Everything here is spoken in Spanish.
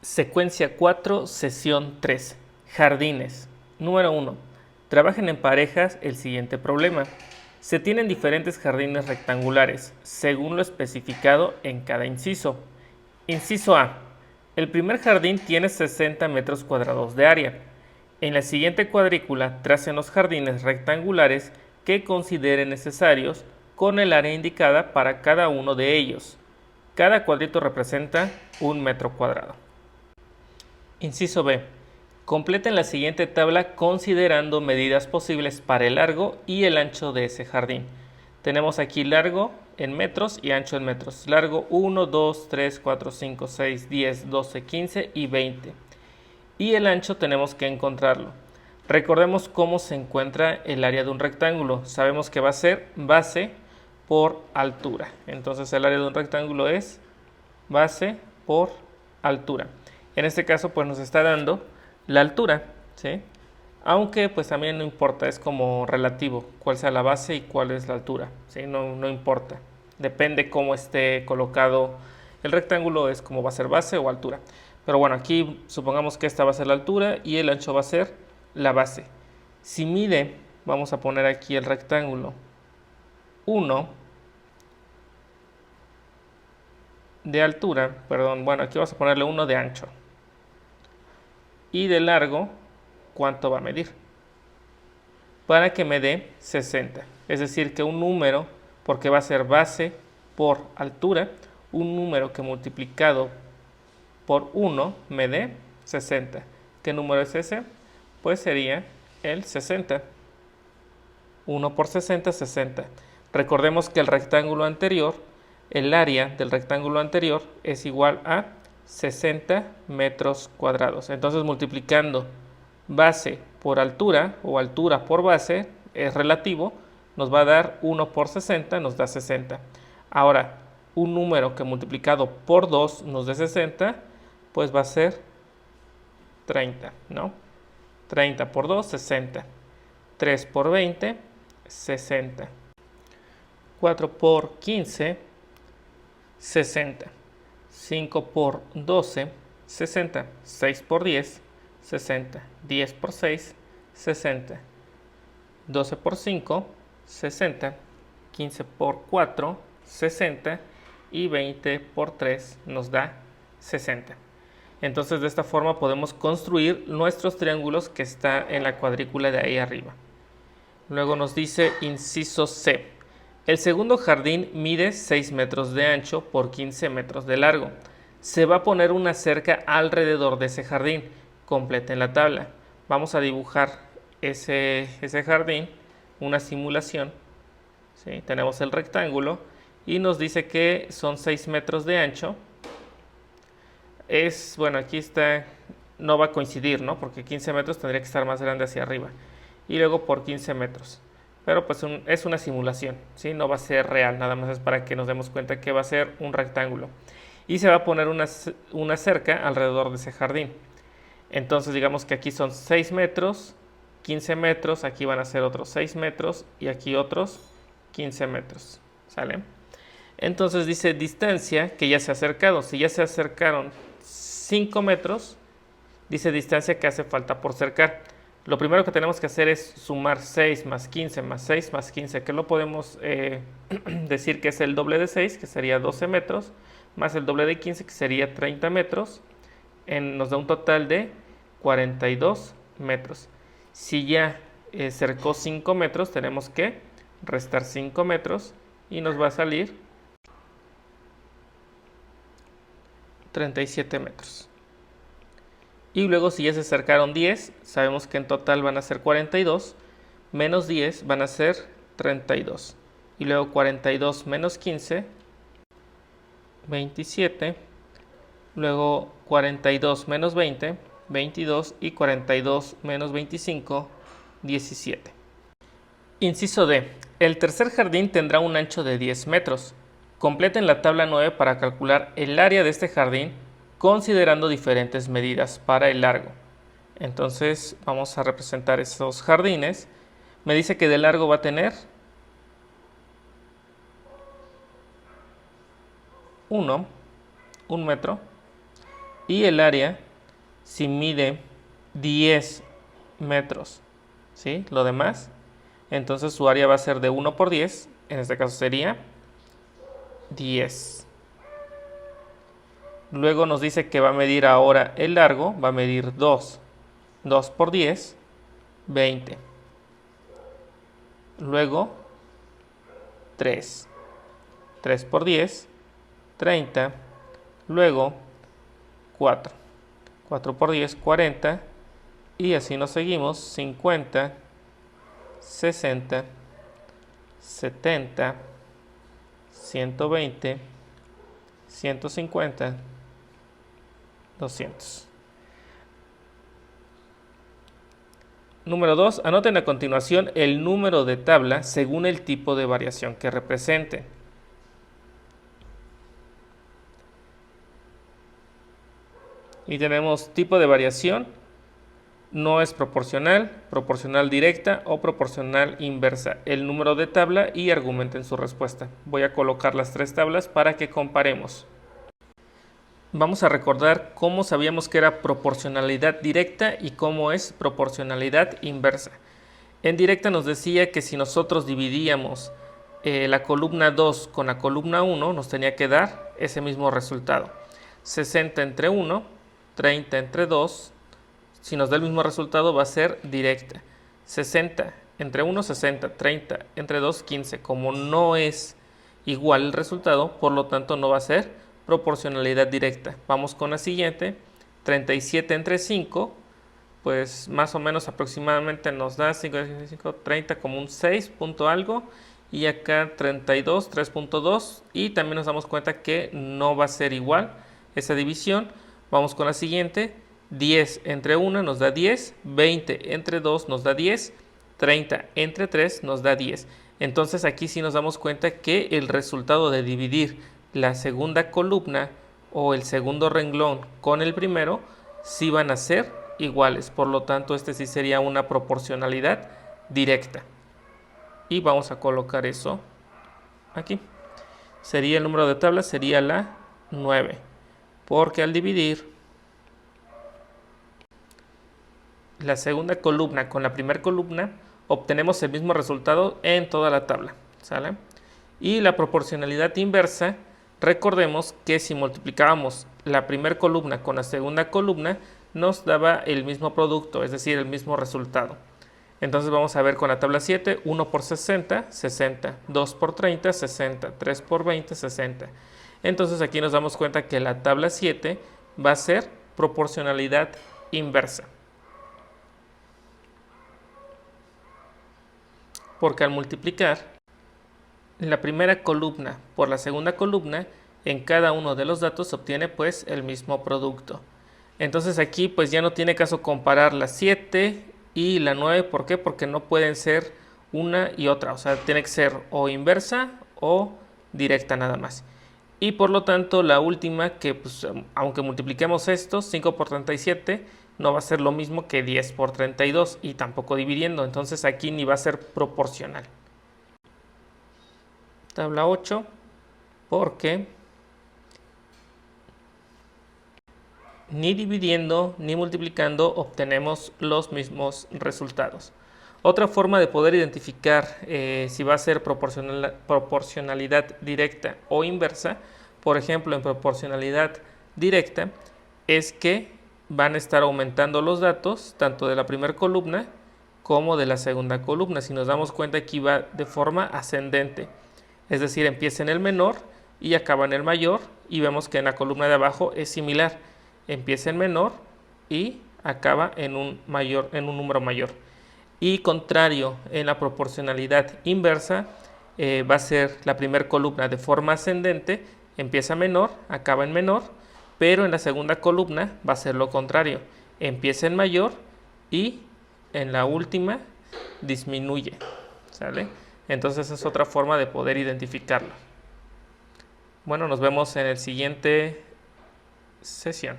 Secuencia 4, sesión 3. Jardines. Número 1. Trabajen en parejas el siguiente problema. Se tienen diferentes jardines rectangulares, según lo especificado en cada inciso. Inciso A. El primer jardín tiene 60 metros cuadrados de área. En la siguiente cuadrícula tracen los jardines rectangulares que consideren necesarios con el área indicada para cada uno de ellos. Cada cuadrito representa un metro cuadrado. Inciso B. Completen la siguiente tabla considerando medidas posibles para el largo y el ancho de ese jardín. Tenemos aquí largo en metros y ancho en metros. Largo 1, 2, 3, 4, 5, 6, 10, 12, 15 y 20. Y el ancho tenemos que encontrarlo. Recordemos cómo se encuentra el área de un rectángulo. Sabemos que va a ser base por altura. Entonces el área de un rectángulo es base por altura. En este caso pues nos está dando la altura, ¿sí? Aunque pues también no importa, es como relativo cuál sea la base y cuál es la altura, ¿sí? No importa, depende cómo esté colocado el rectángulo, es como va a ser base o altura. Pero bueno, aquí supongamos que esta va a ser la altura y el ancho va a ser la base. Si mide, vamos a poner aquí el rectángulo 1 de altura, perdón, bueno, aquí vamos a ponerle 1 de ancho. Y de largo, ¿cuánto va a medir? Para que me dé 60. Es decir, que un número, porque va a ser base por altura, un número que multiplicado por 1 me dé 60. ¿Qué número es ese? Pues sería el 60. 1 por 60, 60. Recordemos que el rectángulo anterior, el área del rectángulo anterior es igual a 60 metros cuadrados. Entonces multiplicando base por altura o altura por base es relativo, nos va a dar 1 por 60, nos da 60. Ahora, un número que multiplicado por 2 nos dé 60, pues va a ser 30, ¿no? 30 por 2, 60. 3 por 20, 60. 4 por 15, 60. 5 por 12, 60. 6 por 10, 60. 10 por 6, 60. 12 por 5, 60. 15 por 4, 60. Y 20 por 3 nos da 60. Entonces de esta forma podemos construir nuestros triángulos que está en la cuadrícula de ahí arriba. Luego nos dice inciso C. El segundo jardín mide 6 metros de ancho por 15 metros de largo. Se va a poner una cerca alrededor de ese jardín. Completen la tabla. Vamos a dibujar ese jardín, una simulación. ¿Sí? Tenemos el rectángulo y nos dice que son 6 metros de ancho. Bueno, aquí está, no va a coincidir, ¿no? Porque 15 metros tendría que estar más grande hacia arriba. Y luego por 15 metros. Pero pues es una simulación, ¿sí? No va a ser real, nada más es para que nos demos cuenta que va a ser un rectángulo. Y se va a poner una cerca alrededor de ese jardín. Entonces digamos que aquí son 6 metros, 15 metros, aquí van a ser otros 6 metros y aquí otros 15 metros, ¿sale? Entonces dice distancia que ya se ha acercado. Si ya se acercaron 5 metros, dice distancia que hace falta por cercar. Lo primero que tenemos que hacer es sumar 6 más 15 más 6 más 15, que lo podemos decir que es el doble de 6, que sería 12 metros, más el doble de 15, que sería 30 metros, nos da un total de 42 metros. Si ya cercó 5 metros, tenemos que restar 5 metros y nos va a salir 37 metros. Y luego si ya se acercaron 10, sabemos que en total van a ser 42, menos 10 van a ser 32. Y luego 42 menos 15, 27. Luego 42 menos 20, 22. Y 42 menos 25, 17. Inciso D. El tercer jardín tendrá un ancho de 10 metros. Completen la tabla 9 para calcular el área de este jardín considerando diferentes medidas para el largo. Entonces vamos a representar esos jardines. Me dice que de largo va a tener 1 metro. Y el área, si mide 10 metros, ¿sí? Lo demás, entonces su área va a ser de 1 por 10, en este caso sería 10. Luego nos dice que va a medir ahora el largo, va a medir 2. 2 por 10, 20. Luego 3. 3 por 10, 30. Luego 4. 4 por 10, 40. Y así nos seguimos, 50, 60, 70, 120, 150, 200. Número 2. Anoten a continuación el número de tabla según el tipo de variación que represente. Y tenemos tipo de variación, no es proporcional, proporcional directa o proporcional inversa. El número de tabla y argumenten su respuesta. Voy a colocar las tres tablas para que comparemos. Vamos a recordar cómo sabíamos que era proporcionalidad directa y cómo es proporcionalidad inversa. En directa nos decía que si nosotros dividíamos la columna 2 con la columna 1, nos tenía que dar ese mismo resultado. 60 entre 1, 30 entre 2, si nos da el mismo resultado va a ser directa. 60 entre 1, 60, 30 entre 2, 15. Como no es igual el resultado, por lo tanto no va a ser proporcionalidad directa. Vamos con la siguiente. 37 entre 5, pues más o menos aproximadamente nos da 5, 5, 30 como un 6 punto algo. Y acá 32, 3.2. Y también nos damos cuenta que no va a ser igual esa división. Vamos con la siguiente. 10 entre 1 nos da 10, 20 entre 2 nos da 10, 30 entre 3 nos da 10. Entonces aquí sí nos damos cuenta que el resultado de dividir la segunda columna o el segundo renglón con el primero sí van a ser iguales. Por lo tanto, este sí sería una proporcionalidad directa. Y vamos a colocar eso aquí. Sería el número de tablas, sería la 9. Porque al dividir la segunda columna con la primera columna, obtenemos el mismo resultado en toda la tabla, ¿sale? Y la proporcionalidad inversa, recordemos que si multiplicábamos la primera columna con la segunda columna, nos daba el mismo producto, es decir, el mismo resultado. Entonces vamos a ver con la tabla 7, 1 por 60, 60, 2 por 30, 60, 3 por 20, 60. Entonces aquí nos damos cuenta que la tabla 7 va a ser proporcionalidad inversa. Porque al multiplicar la primera columna por la segunda columna, en cada uno de los datos se obtiene pues el mismo producto. Entonces aquí pues ya no tiene caso comparar la 7 y la 9. ¿Por qué? Porque no pueden ser una y otra. O sea, tiene que ser o inversa o directa nada más. Y por lo tanto la última, que pues aunque multipliquemos esto, 5 por 37, no va a ser lo mismo que 10 por 32 y tampoco dividiendo. Entonces aquí ni va a ser proporcional. Tabla 8, porque ni dividiendo ni multiplicando obtenemos los mismos resultados. Otra forma de poder identificar si va a ser proporcionalidad directa o inversa, por ejemplo en proporcionalidad directa, es que van a estar aumentando los datos tanto de la primera columna como de la segunda columna. Si nos damos cuenta, aquí va de forma ascendente, es decir, empieza en el menor y acaba en el mayor, y vemos que en la columna de abajo es similar, empieza en menor y acaba en un número mayor. Y contrario, en la proporcionalidad inversa va a ser la primera columna de forma ascendente, empieza menor, acaba en menor, pero en la segunda columna va a ser lo contrario, empieza en mayor y en la última disminuye, ¿sale? Entonces es otra forma de poder identificarlo. Bueno, nos vemos en la siguiente sesión.